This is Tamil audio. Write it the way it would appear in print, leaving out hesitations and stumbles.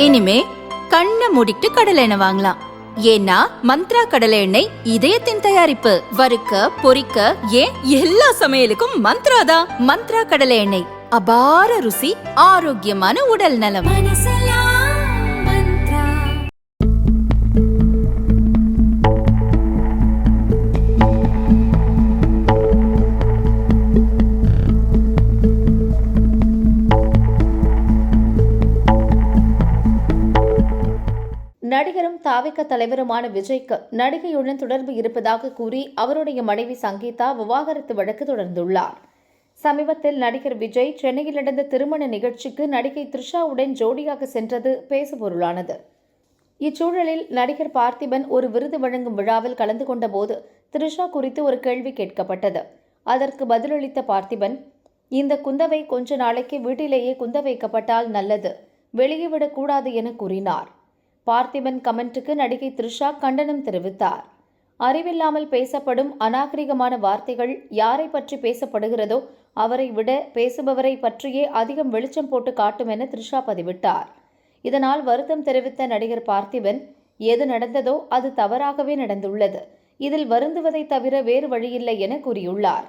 இனிமே கண்ணை மூடிட்டு கடலை எண்ணெய் வாங்கலாம். ஏன்னா மந்த்ரா கடலை எண்ணெய் இதயத்தின் தயாரிப்பு. வறுக்க பொரிக்க ஏன் எல்லா சமையலுக்கும் மந்த்ரா தான். மந்த்ரா கடலை எண்ணெய், அபார ருசி, ஆரோக்கியமான உடல் நலம். நடிகரும் தாவிக தலைவருமான விஜய்க்கு நடிகையுடன் தொடர்பு இருப்பதாக கூறி அவருடைய மனைவி சங்கீதா விவாகரத்து வழக்கு தொடர்ந்துள்ளார். சமீபத்தில் நடிகர் விஜய் சென்னையில் நடந்த திருமண நிகழ்ச்சிக்கு நடிகை த்ரிஷாவுடன் ஜோடியாக சென்றது பேசுபொருளானது. இச்சூழலில் நடிகர் பார்த்திபன் ஒரு விருது வழங்கும் விழாவில் கலந்து கொண்ட போது த்ரிஷா குறித்து ஒரு கேள்வி கேட்கப்பட்டது. அதற்கு பதிலளித்த பார்த்திபன், இந்த குந்தவை கொஞ்ச நாளைக்கு வீட்டிலேயே குந்த வைக்கப்பட்டால் நல்லது, வெளியே விடக்கூடாது என கூறினார். பார்த்திபன் கமெண்ட்டுக்கு நடிகை த்ரிஷா கண்டனம் தெரிவித்தார். அறிவில்லாமல் பேசப்படும் அநாகரிகமான வார்த்தைகள் யாரை பற்றி பேசப்படுகிறதோ அவரை விட பேசுபவரை பற்றியே அதிகம் வெளிச்சம் போட்டு காட்டும் என த்ரிஷா பதிவிட்டார். இதனால் வருத்தம் தெரிவித்த நடிகர் பார்த்திபன், எது நடந்ததோ அது தவறாகவே நடந்துள்ளது, இதில் வருந்துவதை தவிர வேறு வழியில்லை என கூறியுள்ளார்.